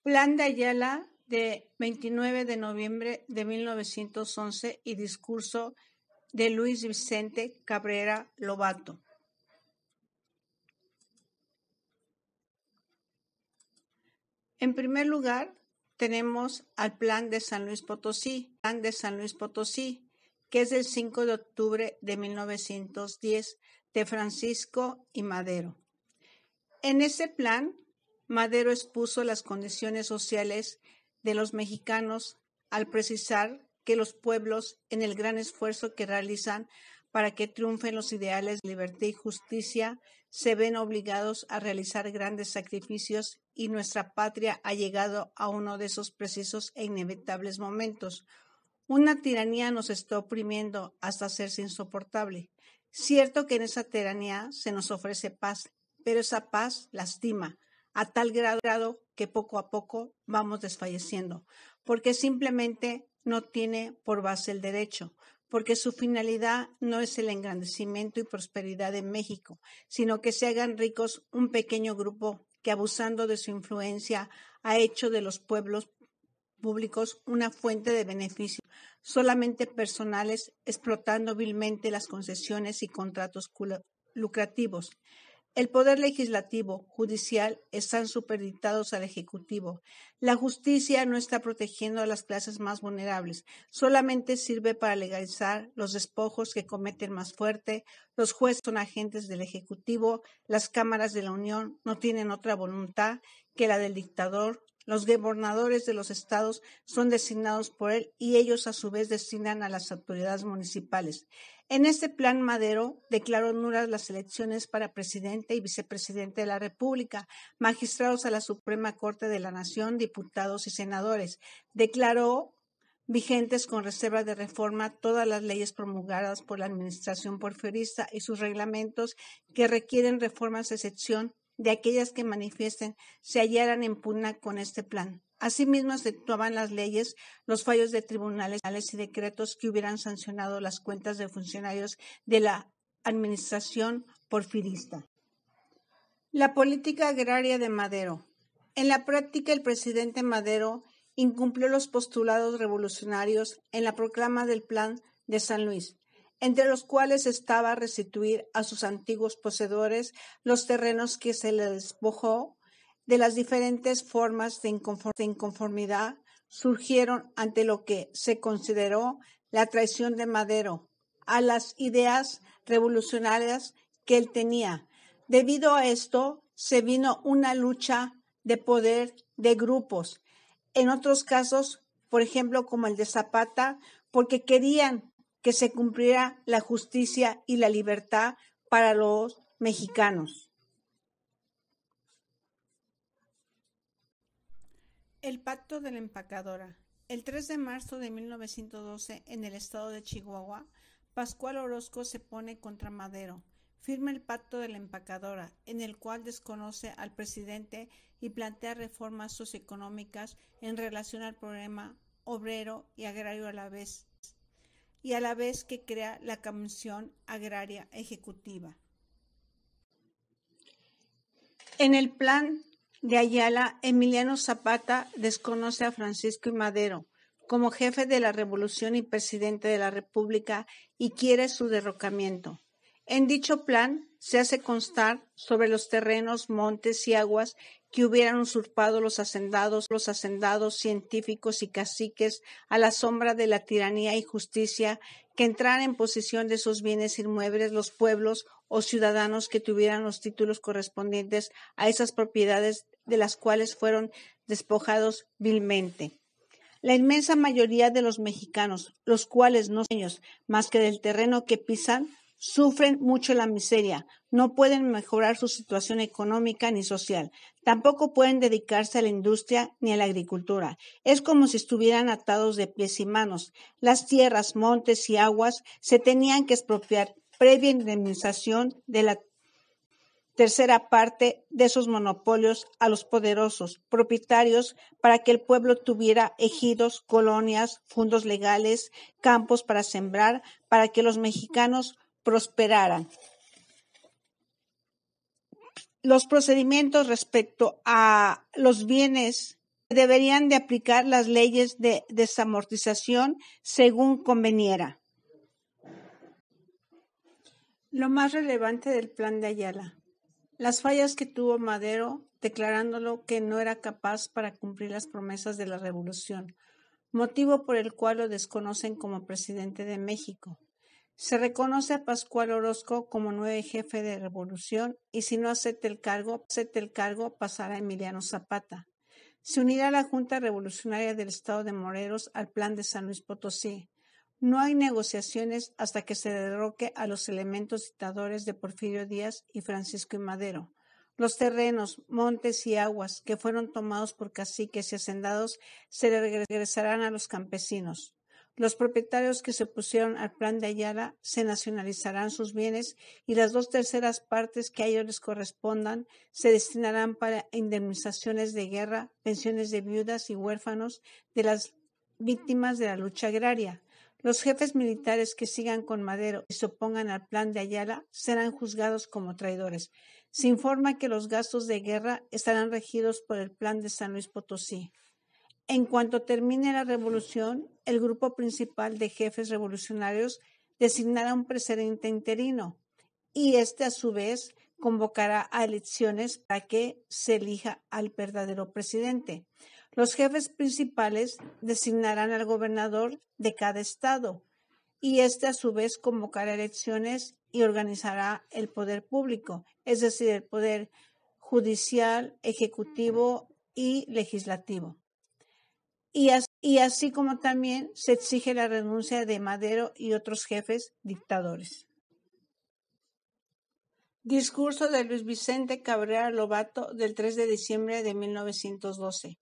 Plan de Ayala de 29 de noviembre de 1911 y discurso de Luis Vicente Cabrera Lobato. En primer lugar, tenemos al Plan de San Luis Potosí, que es del 5 de octubre de 1910 de Francisco y Madero. En ese plan, Madero expuso las condiciones sociales de los mexicanos al precisar que los pueblos, en el gran esfuerzo que realizan para que triunfen los ideales de libertad y justicia, se ven obligados a realizar grandes sacrificios y nuestra patria ha llegado a uno de esos precisos e inevitables momentos. Una tiranía nos está oprimiendo hasta hacerse insoportable. Cierto que en esa tiranía se nos ofrece paz, pero esa paz lastima a tal grado que poco a poco vamos desfalleciendo, porque simplemente no tiene por base el derecho, porque su finalidad no es el engrandecimiento y prosperidad de México, sino que se hagan ricos un pequeño grupo que, abusando de su influencia, ha hecho de los pueblos públicos una fuente de beneficio solamente personales, explotando vilmente las concesiones y contratos lucrativos. El poder legislativo, judicial, están supeditados al Ejecutivo. La justicia no está protegiendo a las clases más vulnerables, solamente sirve para legalizar los despojos que cometen más fuerte. Los jueces son agentes del Ejecutivo, las cámaras de la Unión no tienen otra voluntad que la del dictador. Los gobernadores de los estados son designados por él y ellos a su vez designan a las autoridades municipales. En este plan, Madero declaró nulas las elecciones para presidente y vicepresidente de la República, magistrados a la Suprema Corte de la Nación, diputados y senadores. Declaró vigentes con reserva de reforma todas las leyes promulgadas por la administración porfirista y sus reglamentos que requieren reformas a excepción de aquellas que manifiesten se hallaran en pugna con este plan. Asimismo, exceptuaban las leyes, los fallos de tribunales y decretos que hubieran sancionado las cuentas de funcionarios de la administración porfirista. La política agraria de Madero. En la práctica, el presidente Madero incumplió los postulados revolucionarios en la proclama del Plan de San Luis, entre los cuales estaba restituir a sus antiguos poseedores los terrenos que se les despojó. De las diferentes formas de inconformidad surgieron ante lo que se consideró la traición de Madero a las ideas revolucionarias que él tenía. Debido a esto, se vino una lucha de poder de grupos. En otros casos, por ejemplo, como el de Zapata, porque querían que se cumpliera la justicia y la libertad para los mexicanos. El pacto de la empacadora. El 3 de marzo de 1912, en el estado de Chihuahua, Pascual Orozco se pone contra Madero. Firma el pacto de la empacadora, en el cual desconoce al presidente y plantea reformas socioeconómicas en relación al problema obrero y agrario a la vez que crea la Comisión Agraria Ejecutiva. En el plan de Ayala, Emiliano Zapata desconoce a Francisco y Madero como jefe de la revolución y presidente de la República y quiere su derrocamiento. En dicho plan se hace constar sobre los terrenos, montes y aguas que hubieran usurpado los hacendados científicos y caciques a la sombra de la tiranía y justicia, que entraran en posesión de esos bienes inmuebles los pueblos o ciudadanos que tuvieran los títulos correspondientes a esas propiedades de las cuales fueron despojados vilmente. La inmensa mayoría de los mexicanos, los cuales no son dueños más que del terreno que pisan, sufren mucho la miseria, no pueden mejorar su situación económica ni social, tampoco pueden dedicarse a la industria ni a la agricultura. Es como si estuvieran atados de pies y manos. Las tierras, montes y aguas se tenían que expropiar previa indemnización de la tercera parte de esos monopolios a los poderosos propietarios para que el pueblo tuviera ejidos, colonias, fondos legales, campos para sembrar, para que los mexicanos prosperaran. Los procedimientos respecto a los bienes deberían de aplicar las leyes de desamortización según conveniera. Lo más relevante del Plan de Ayala: las fallas que tuvo Madero, declarándolo que no era capaz para cumplir las promesas de la revolución, motivo por el cual lo desconocen como presidente de México. Se reconoce a Pascual Orozco como nuevo jefe de revolución y si no acepta el cargo, pasará a Emiliano Zapata. Se unirá a la Junta Revolucionaria del Estado de Morelos al Plan de San Luis Potosí. No hay negociaciones hasta que se derroque a los elementos dictadores de Porfirio Díaz y Francisco I. Madero. Los terrenos, montes y aguas que fueron tomados por caciques y hacendados se regresarán a los campesinos. Los propietarios que se opusieron al Plan de Ayala se nacionalizarán sus bienes y las 2/3 partes que a ellos les correspondan se destinarán para indemnizaciones de guerra, pensiones de viudas y huérfanos de las víctimas de la lucha agraria. Los jefes militares que sigan con Madero y se opongan al Plan de Ayala serán juzgados como traidores. Se informa que los gastos de guerra estarán regidos por el Plan de San Luis Potosí. En cuanto termine la revolución, el grupo principal de jefes revolucionarios designará un presidente interino y a su vez convocará a elecciones para que se elija al verdadero presidente. Los jefes principales designarán al gobernador de cada estado y a su vez convocará elecciones y organizará el poder público, es decir, el poder judicial, ejecutivo y legislativo. Y así como también se exige la renuncia de Madero y otros jefes dictadores. Discurso de Luis Vicente Cabrera Lobato del 3 de diciembre de 1912.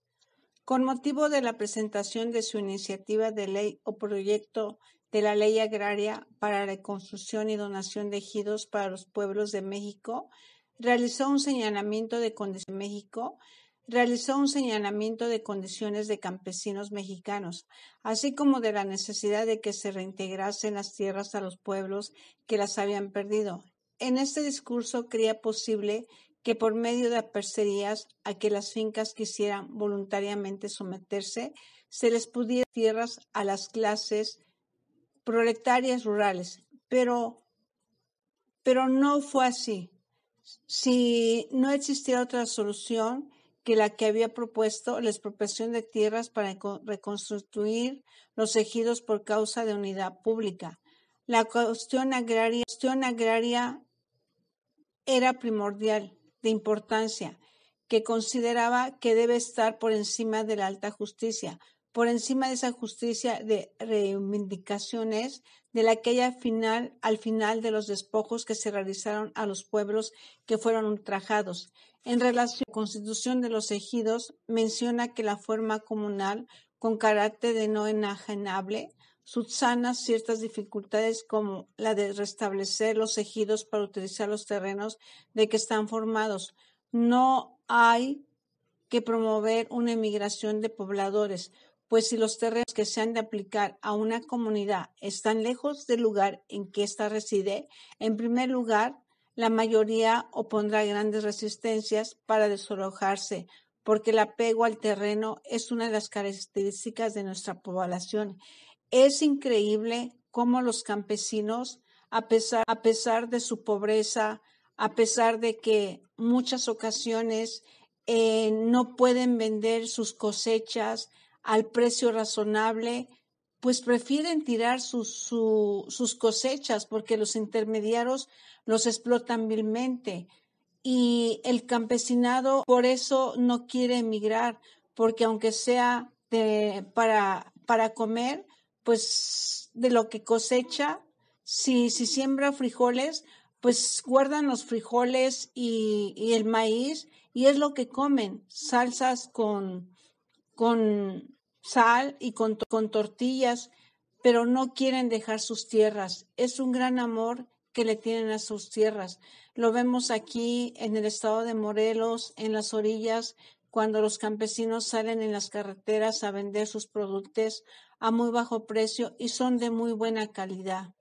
Con motivo de la presentación de su iniciativa de ley o proyecto de la Ley Agraria para la construcción y donación de ejidos para los pueblos de México, realizó un señalamiento de condiciones de campesinos mexicanos, así como de la necesidad de que se reintegrasen las tierras a los pueblos que las habían perdido. En este discurso creía posible que por medio de parcerías a que las fincas quisieran voluntariamente someterse, se les pudiera tierras a las clases proletarias rurales, pero no fue así. Si no existiera otra solución que la que había propuesto, la expropiación de tierras para reconstruir los ejidos por causa de unidad pública. La cuestión agraria era primordial, de importancia, que consideraba que debe estar por encima de la alta justicia, por encima de esa justicia de reivindicaciones de la que hay al final de los despojos que se realizaron a los pueblos que fueron ultrajados. En relación a la constitución de los ejidos, menciona que la forma comunal, con carácter de no enajenable, subsana ciertas dificultades como la de restablecer los ejidos para utilizar los terrenos de que están formados. No hay que promover una emigración de pobladores, pues si los terrenos que se han de aplicar a una comunidad están lejos del lugar en que ésta reside, en primer lugar, la mayoría opondrá grandes resistencias para desalojarse, porque el apego al terreno es una de las características de nuestra población. Es increíble cómo los campesinos, a pesar de su pobreza, a pesar de que muchas ocasiones no pueden vender sus cosechas al precio razonable, pues prefieren tirar sus cosechas porque los intermediarios los explotan vilmente. Y el campesinado por eso no quiere emigrar, porque aunque sea para comer, pues de lo que cosecha, si siembra frijoles, pues guardan los frijoles y el maíz y es lo que comen, salsas con sal y con tortillas, pero no quieren dejar sus tierras. Es un gran amor que le tienen a sus tierras. Lo vemos aquí en el estado de Morelos, en las orillas, cuando los campesinos salen en las carreteras a vender sus productos a muy bajo precio y son de muy buena calidad.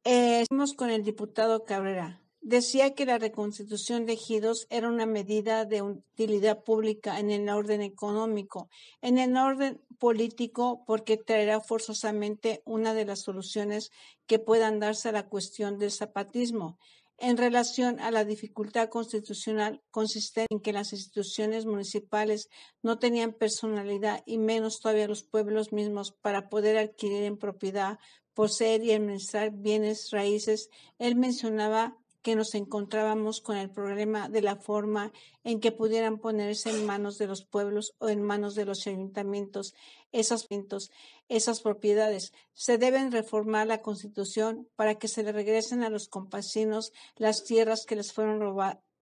Seguimos con el diputado Cabrera. decía que la reconstitución de ejidos era una medida de utilidad pública en el orden económico, en el orden político, porque traerá forzosamente una de las soluciones que puedan darse a la cuestión del zapatismo. En relación a la dificultad constitucional consistente en que las instituciones municipales no tenían personalidad y menos todavía los pueblos mismos para poder adquirir en propiedad, poseer y administrar bienes raíces, él mencionaba que nos encontrábamos con el problema de la forma en que pudieran ponerse en manos de los pueblos o en manos de los ayuntamientos esas propiedades. Se deben reformar la Constitución para que se le regresen a los campesinos las tierras que les fueron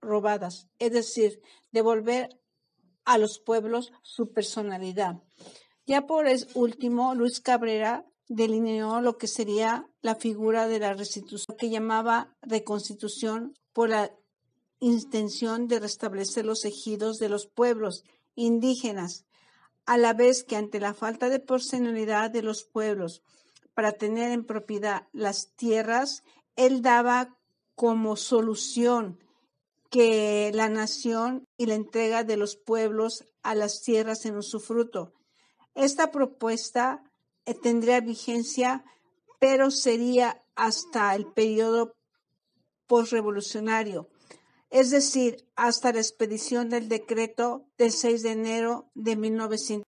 robadas, es decir, devolver a los pueblos su personalidad. Ya por último, Luis Cabrera delineó lo que sería la figura de la restitución, que llamaba reconstitución por la intención de restablecer los ejidos de los pueblos indígenas, a la vez que ante la falta de personalidad de los pueblos para tener en propiedad las tierras, él daba como solución que la nación y la entrega de los pueblos a las tierras en usufructo. Esta propuesta tendría vigencia, pero sería hasta el periodo postrevolucionario, es decir, hasta la expedición del decreto del 6 de enero de 1900.